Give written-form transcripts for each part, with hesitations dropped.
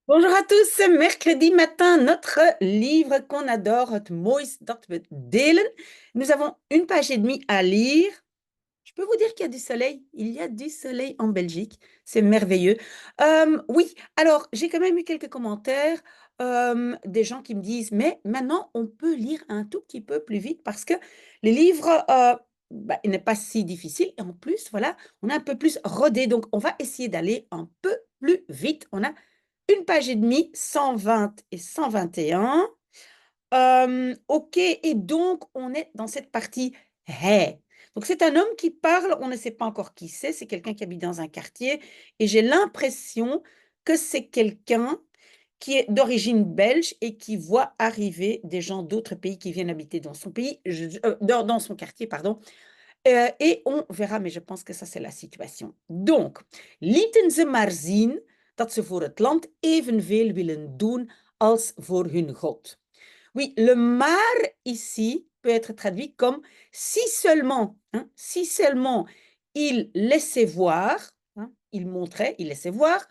Bonjour à tous, mercredi matin, notre livre qu'on adore, het moois dat we delen. Nous avons une page et demie à lire. Je peux vous dire qu'il y a du soleil. Il y a du soleil en Belgique. C'est merveilleux. Oui, alors j'ai quand même eu quelques commentaires des gens qui me disent, mais maintenant on peut lire un tout petit peu plus vite parce que les livres, il n'est pas si difficile. Et en plus, voilà, on est un peu plus rodé. Donc on va essayer d'aller un peu plus vite. On a une page et demie, 120 et 121. Ok, et donc on est dans cette partie Hey. Donc c'est un homme qui parle, on ne sait pas encore qui c'est quelqu'un qui habite dans un quartier, et j'ai l'impression que c'est quelqu'un qui est d'origine belge et qui voit arriver des gens d'autres pays qui viennent habiter dans son pays, dans son quartier, pardon. Et on verra, mais je pense que ça c'est la situation. Donc, lieten ze maar zien dat ze voor het land evenveel willen doen als voor hun God. Oui, le maar ici peut être traduit comme si seulement, hein, si seulement il laissait voir, hein, il montrait, il laissait voir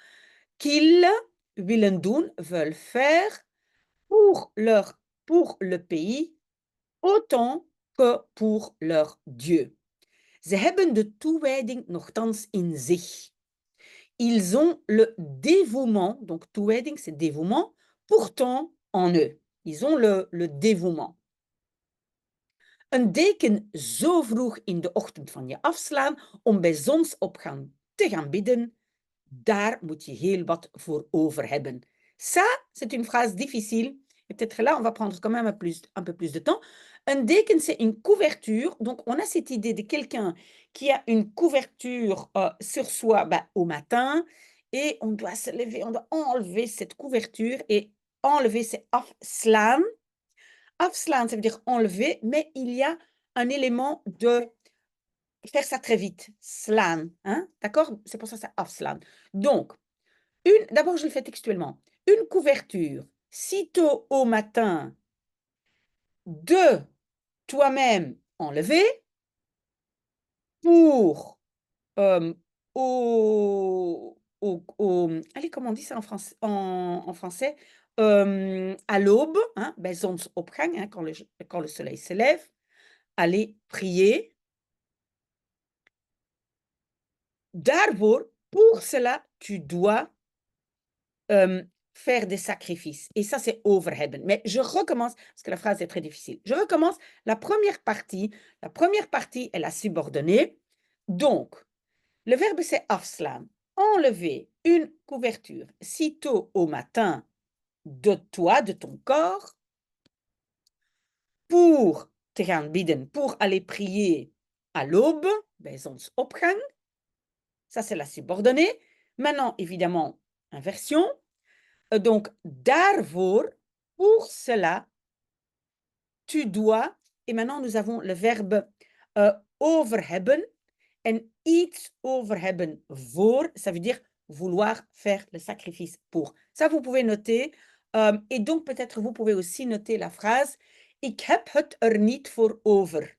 qu'ils willen doen, veulent faire pour le pays autant que pour leur Dieu. Ze hebben de toewijding nogthans in zich. Ils ont le dévouement, donc toewijding c'est dévouement, pourtant en eux. Ils ont le dévouement. Een deken zo vroeg in de ochtend van je afslaan om bij zonsopgang te gaan bidden, daar moet je heel wat voor over hebben. Ça, c'est une phrase difficile. Et peut-être là, on va prendre quand même un peu plus de temps. Un deken, c'est une couverture. Donc, on a cette idée de quelqu'un qui a une couverture sur soi au matin et on doit se lever, on doit enlever cette couverture et enlever, c'est afslaan. Afslaan, ça veut dire enlever, mais il y a un élément de faire ça très vite. Slaan, hein? D'accord? C'est pour ça que c'est afslaan. Donc, d'abord, je le fais textuellement. Une couverture, sitôt au matin, de toi-même enlever pour allez, comment on dit ça en français? À l'aube, hein, bij zonsopgang, hein, quand le soleil se lève, aller prier. Daarvoor, pour cela, tu dois faire des sacrifices. Et ça, c'est over hebben. Mais je recommence, parce que la phrase est très difficile. Je recommence la première partie. La première partie est la subordonnée. Donc, le verbe, c'est afslaan. Enlever une couverture sitôt au matin de toi, de ton corps, pour te gaan bidden, pour aller prier à l'aube, bij zonsopgang. Ça, c'est la subordonnée. Maintenant, évidemment, inversion. Donc, daarvoor, pour cela, tu dois. Et maintenant, nous avons le verbe over hebben. En iets over hebben voor, ça veut dire vouloir faire le sacrifice pour. Ça, vous pouvez noter. Et donc, peut-être, vous pouvez aussi noter la phrase Ik heb het er niet voor over.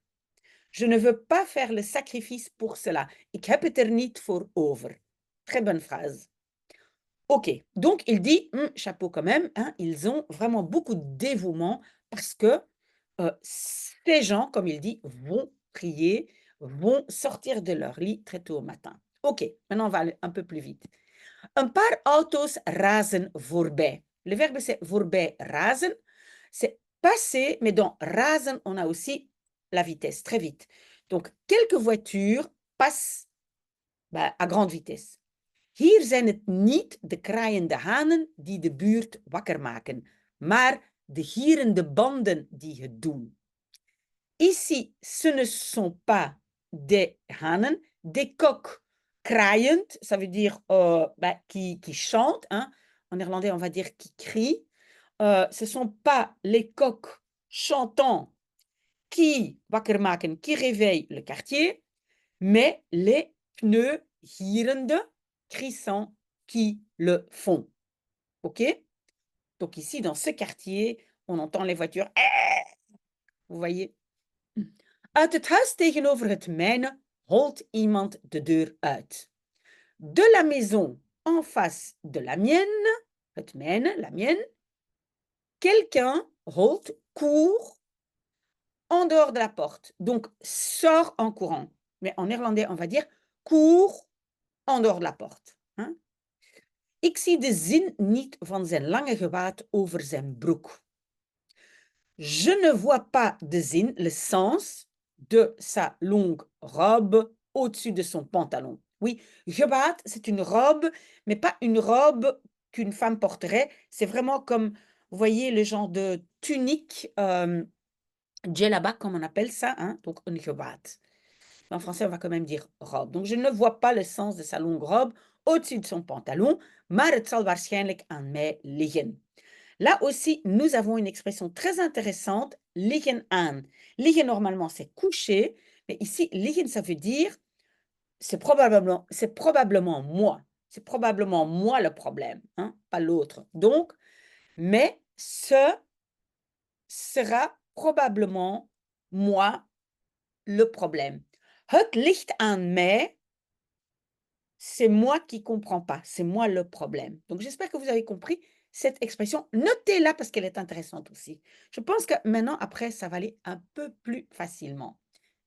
Je ne veux pas faire le sacrifice pour cela. Ik heb het er niet voor over. Très bonne phrase. Ok, donc il dit, chapeau quand même, hein, ils ont vraiment beaucoup de dévouement parce que ces gens, comme il dit, vont prier, vont sortir de leur lit très tôt au matin. Ok, maintenant on va aller un peu plus vite. Un paar auto's razen voorbij. Le verbe c'est voorbij razen. C'est passer, mais dans razen, on a aussi la vitesse, très vite. Donc, quelques voitures passent à grande vitesse. Hier zijn het niet de kraaiende hanen die de buurt wakker maken, maar de gierende banden die het doen. Ici, ce ne sont pas des hanen, des coqs kraaiend, ça veut dire qui chantent, hein. En néerlandais, on va dire qui crient. Ce ne sont pas les coqs chantants qui wakker maken, qui réveillent le quartier, mais les pneus gierende, crissants qui le font. OK? Donc ici, dans ce quartier, on entend les voitures. Vous voyez? Uit het huis tegenover het mijne holt iemand de deur uit. De la maison en face de la mienne, het mijne, la mienne. Quelqu'un rolt, court en dehors de la porte. Donc, sort en courant. Mais en néerlandais, on va dire court en dehors de la porte. Hein? Ik zie de zin niet van zijn lange gewaad over zijn broek. Je ne vois pas de zin, le sens de sa longue robe au-dessus de son pantalon. Oui, gewaad, c'est une robe, mais pas une robe qu'une femme porterait. C'est vraiment comme, vous voyez, le genre de tunique, djellaba, comme on appelle ça, hein? Donc un gewaad. En français, on va quand même dire robe. Donc, je ne vois pas le sens de sa longue robe au-dessus de son pantalon, maar het zal waarschijnlijk aan mij liggen. Là aussi, nous avons une expression très intéressante, liggen aan. Liggen, normalement, c'est coucher, mais ici, liggen, ça veut dire, c'est probablement moi. C'est probablement moi le problème, hein, pas l'autre. Donc, mais ce sera probablement moi le problème. Het ligt aan mij, c'est moi qui ne comprends pas, c'est moi le problème. Donc, j'espère que vous avez compris cette expression. Notez-la parce qu'elle est intéressante aussi. Je pense que maintenant, après, ça va aller un peu plus facilement.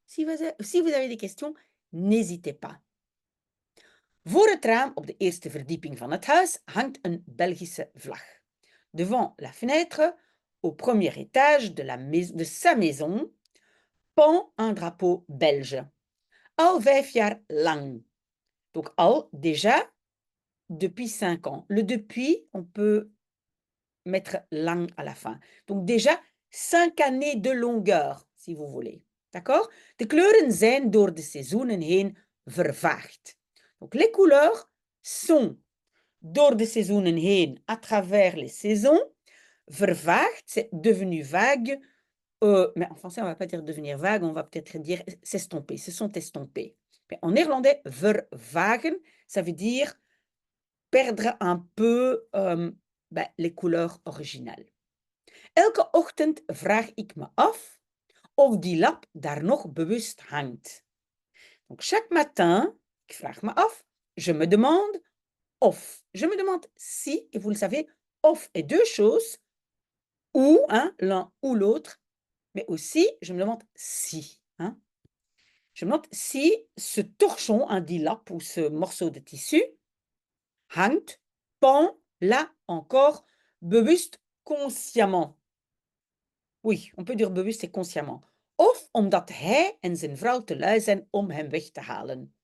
Si vous avez des questions, n'hésitez pas. Voor het raam op de eerste verdieping van het huis hangt een Belgische vlag. Devant la fenêtre, au premier étage de sa maison, pend un drapeau belge. Al 5 jaar lang. Donc, al, déjà, depuis 5 ans. Le depuis, on peut mettre lang à la fin. Donc, déjà, 5 années de longueur, si vous voulez. D'accord? De kleuren zijn door de seizoenen heen vervaagd. Donc, les couleurs sont door de seizoenen heen, à travers les saisons. Vervaagd, c'est devenu vague. Mais en français, on ne va pas dire devenir vague, on va peut-être dire s'estomper, se sont estompés. Mais en néerlandais, vervagen, ça veut dire perdre un peu les couleurs originales. Elke ochtend vraag ik me af of die lap daar nog bewust hangt. Donc chaque matin, ik vraag me af, je me demande of. Je me demande si, et vous le savez, of est deux choses, ou, hein, l'un ou l'autre, mais aussi, je me demande si. Hein. Je me demande si ce torchon, un dit lap ou ce morceau de tissu, hangt, pend, là encore, bewust, consciemment. Oui, on peut dire bewust et consciemment. Of omdat hij en zijn vrouw te lui zijn om hem weg te halen.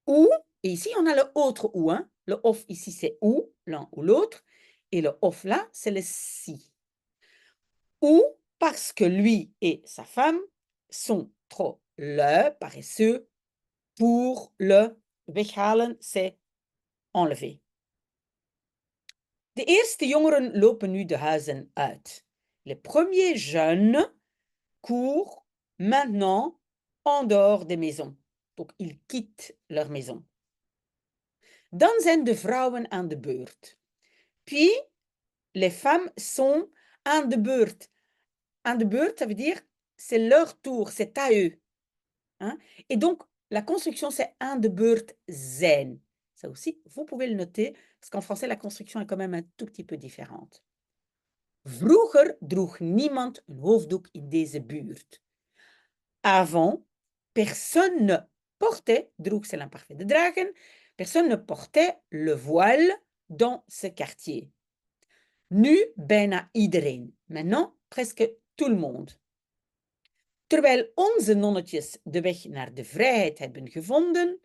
Ou, et ici on a le autre ou, hein. Le of ici c'est ou, l'un ou l'autre, et le of là c'est le si. Ou parce que lui et sa femme sont trop lui, paresseux, pour le weghalen, c'est enlever. De eerste jongeren lopen nu de huizen uit. Les premiers jeunes courent maintenant en dehors des maisons. Donc, ils quittent leur maison. Dan zijn de vrouwen aan de beurt. Puis, les femmes sont aan de beurt. Aan de beurt, ça veut dire c'est leur tour, c'est à eux. Hein? Et donc, la construction, c'est aan de beurt zijn. Ça aussi, vous pouvez le noter, parce qu'en français, la construction est quand même un tout petit peu différente. Vroeger droeg niemand een hoofddoek in deze buurt. Avant, personne ne portait, droeg c'est l'imparfait de dragen, personne ne portait le voile dans ce quartier. Nu bijna iedereen. Maintenant, presque tout le monde. Terwijl onze nonnetjes de weg naar de vrijheid hebben gevonden,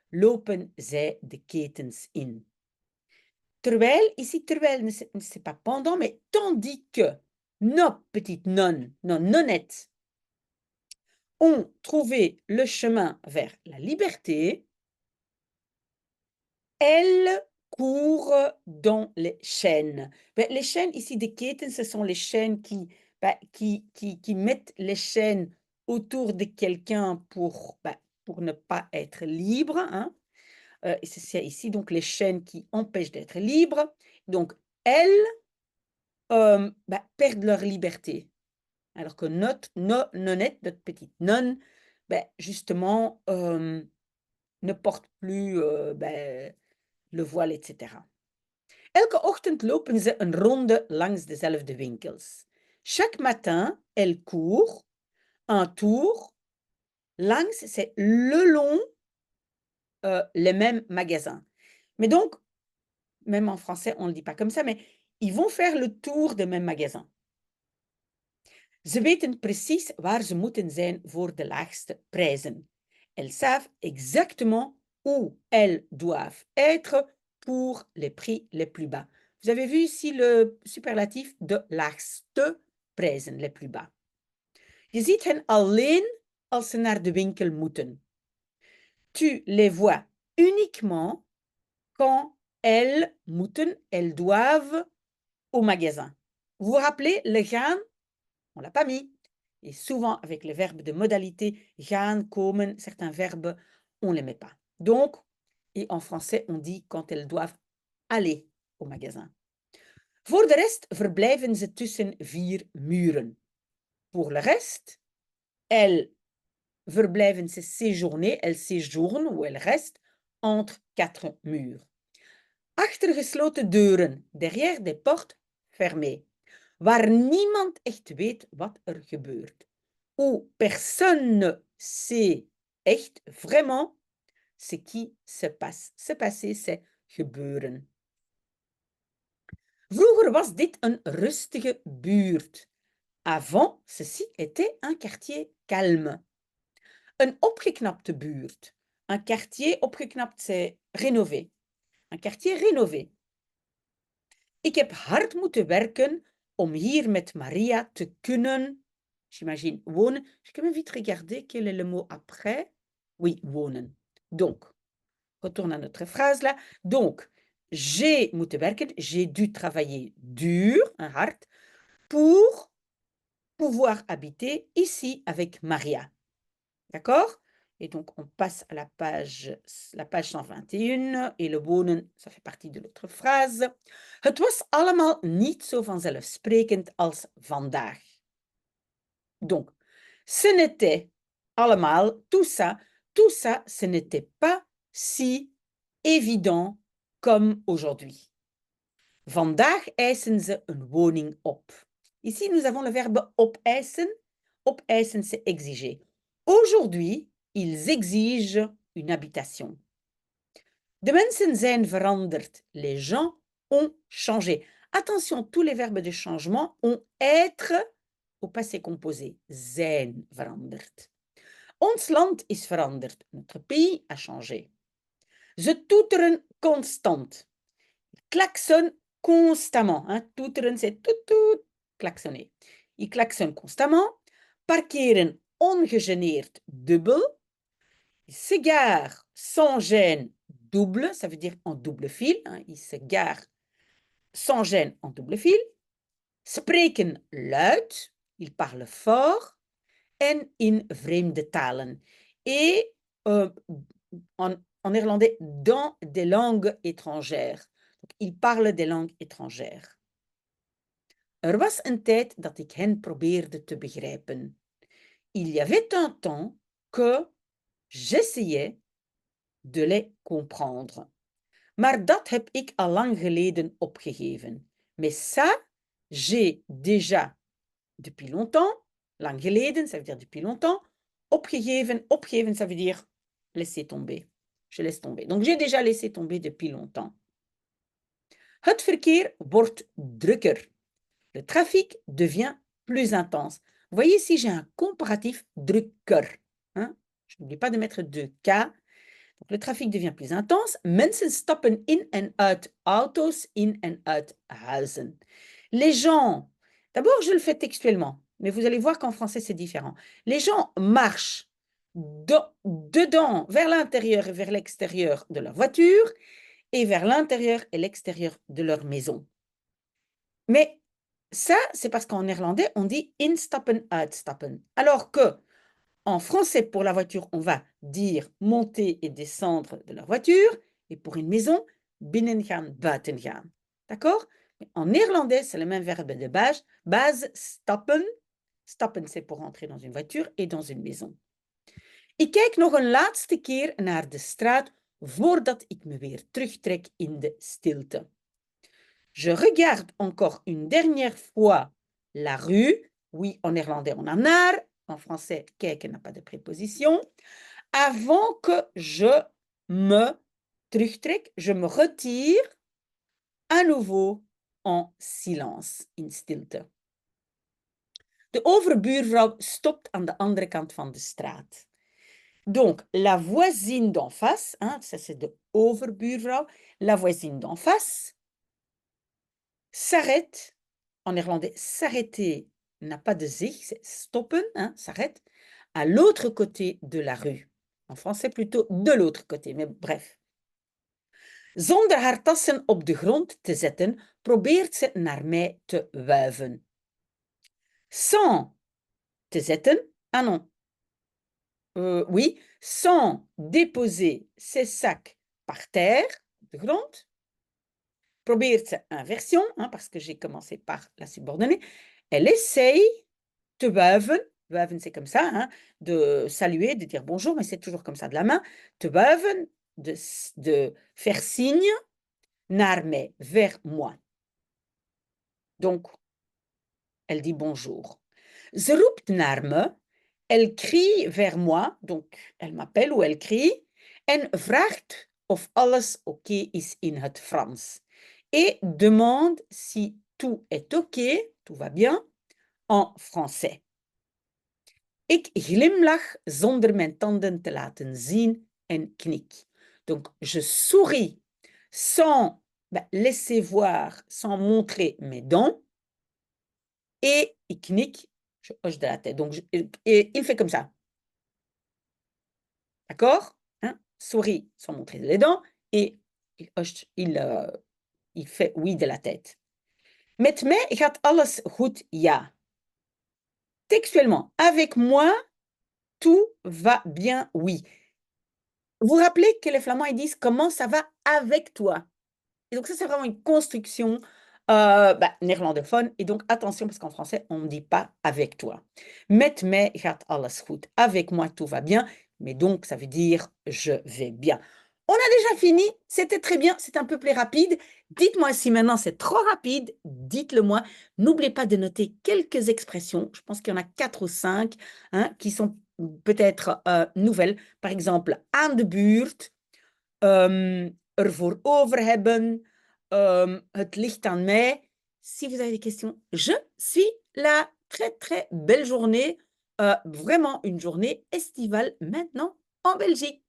lopen zij de ketens in. Terwijl, ici, terwijl ne c'est pas pendant, mais tandis que nos petites nonnes, nos nonnettes, ont trouvé le chemin vers la liberté, elles courent dans les chaînes. Les chaînes, ici, des ketens, ce sont les chaînes qui mettent les chaînes autour de quelqu'un pour ne pas être libre. Hein. Et c'est ici donc les chaînes qui empêchent d'être libre. Donc, elles perdent leur liberté. Alors que notre nonnette, notre petite nonne, justement, ne porte plus le voile, etc. Elke ochtend lopen ze een ronde langs dezelfde winkels. Chaque matin, elle court un tour langs, c'est le long, les mêmes magasins. Mais donc, même en français, on ne le dit pas comme ça, mais ils vont faire le tour des mêmes magasins. Ze weten precies waar ze moeten zijn voor de laagste prijzen. Elles savent exactement où elles doivent être pour les prix les plus bas. Vous avez vu ici le superlatif de laagste prijzen, les plus bas. Je ziet hen alleen als ze naar de winkel moeten. Tu les vois uniquement quand elles moeten, elles doivent au magasin. Vous vous rappelez, le gaan, on ne l'a pas mis. Et souvent, avec les verbes de modalité, gaan, komen, certains verbes, on ne les met pas. Donc, et en français, on dit quand elles doivent aller au magasin. Voor de rest verblijven ze tussen 4 muren. Pour le reste, elles verblijven ze séjourner, elles séjournent ou elles restent entre 4 murs. Achter gesloten deuren, derrière des portes fermées, waar niemand echt weet wat er gebeurt. Où personne ne sait echt, vraiment, ce qui se passe. Se passer, c'est gebeuren. Vroeger was dit een rustige buurt. Avant, ceci était un quartier calme. Een opgeknapte buurt. Un quartier opgeknapt, c'est rénové. Un quartier rénové. Ik heb hard moeten werken om hier met Maria te kunnen, j'imagine, wonen. Je peux même vite regarder quel est le mot après. Oui, wonen. Donc, retourne à notre phrase là. Donc, j'ai moeten werken, j'ai dû travailler dur, hard, pour pouvoir habiter ici avec Maria. D'accord? Et donc, on passe à la page 121 et le wonen, ça fait partie de l'autre phrase. Het was allemaal niet zo vanzelfsprekend als vandaag. Donc, ce n'était allemaal, tout ça, ce n'était pas si évident comme aujourd'hui. Vandaag eisen ze een woning op. Ici, nous avons le verbe opeisen. Opeisen, c'est exiger. Aujourd'hui, ils exigent une habitation. De mensen zijn veranderd. Les gens ont changé. Attention, tous les verbes de changement ont être au passé composé. Zijn veranderd. Ons land is veranderd. Notre pays a changé. Ze toeteren constant. Klaxonnent constamment. Hein? Toeteren, c'est toet toet, klaxonner. Ils klaxonnent constamment. Parkeren ongegeneerd dubbel. Ils s'égarent sans gêne double, ça veut dire en double fil. Hein? Ils se garent sans gêne en double fil. Spreken luid, ils parlent fort. En in vreemde talen. Et en néerlandais, dans des langues étrangères. Donc, ils parlent des langues étrangères. Er was een tijd dat ik hen probeerde te begrijpen. Il y avait un temps que j'essayais de les comprendre. Maar dat heb ik al lang geleden opgegeven. Mais ça, j'ai déjà, depuis longtemps, lang geleden, ça veut dire depuis longtemps, opgegeven, opgeven, ça veut dire laisser tomber. Je laisse tomber. Donc, j'ai déjà laissé tomber depuis longtemps. Het verkeer wordt drukker. Le trafic devient plus intense. Vous voyez ici, j'ai un comparatif drukker. Hein? Je n'oublie pas de mettre de K. Donc, le trafic devient plus intense. Mensen stappen in en uit auto's, in en uit huizen. Les gens, d'abord, je le fais textuellement, mais vous allez voir qu'en français, c'est différent. Les gens marchent dedans, vers l'intérieur et vers l'extérieur de leur voiture et vers l'intérieur et l'extérieur de leur maison. Mais ça, c'est parce qu'en néerlandais, on dit instappen, uitstappen. Alors que en français, pour la voiture, on va dire monter et descendre de leur voiture. Et pour une maison, binnengaan, buitengaan. D'accord? En néerlandais, c'est le même verbe de base, stappen. Stappen, c'est pour entrer dans une voiture et dans une maison. Ik kijk nog een laatste keer naar de straat voordat ik me weer terugtrek in de stilte. Je regarde encore une dernière fois la rue. Oui, en néerlandais, on a naar. En français, kijken n'a pas de préposition. Avant que je me terugtrek, je me retire à nouveau en silence, in stilte. De overbuurvrouw stopt aan de andere kant van de straat. Donc, la voisine d'en face, hein, ça c'est de overbuurvrouw, la voisine d'en face s'arrête. En néerlandais, s'arrêter n'a pas de zich, c'est stoppen, hein, s'arrête, à l'autre côté de la rue. En français plutôt de l'autre côté, mais bref. Zonder haar tassen op de grond te zetten, probeert ze naar mij te wuiven. Sans te zetten, ah non, oui, sans déposer ses sacs par terre, de grond, probeert ze inversion, hein, parce que j'ai commencé par la subordonnée, elle essaye te wuiven, wuiven c'est comme ça, hein, de saluer, de dire bonjour, mais c'est toujours comme ça de la main, te wuiven, de faire signe, naar mij, vers moi. Donc, elle dit bonjour. Ze roept naar me, elle crie vers moi, donc elle m'appelle ou elle crie, en vraagt of alles oké is in het Frans. Et demande si tout est oké, tout va bien, en français. Ik glimlach zonder mijn tanden te laten zien en knik. Donc, je souris sans laisser voir, sans montrer mes dents. Et il knik, je hoche de la tête. Donc, et il fait comme ça. D'accord, hein? Sourit sans montrer les dents et il fait oui de la tête. Met mij gaat alles goed, ja. Textuellement, avec moi, tout va bien, oui. Vous vous rappelez que les Flamands, ils disent comment ça va avec toi. Et donc ça, c'est vraiment une construction néerlandophone. Et donc attention, parce qu'en français, on ne dit pas avec toi. Met mij gaat alles goed. Avec moi, tout va bien. Mais donc, ça veut dire je vais bien. On a déjà fini. C'était très bien. C'est un peu plus rapide. Dites-moi si maintenant c'est trop rapide. Dites-le moi. N'oubliez pas de noter quelques expressions. Je pense qu'il y en a 4 ou 5 hein, qui sont peut-être nouvelles. Par exemple, aan de buurt. Ervoor over hebben. Het ligt aan mij. Si vous avez des questions, je suis là. Très, très belle journée. Vraiment une journée estivale maintenant en Belgique.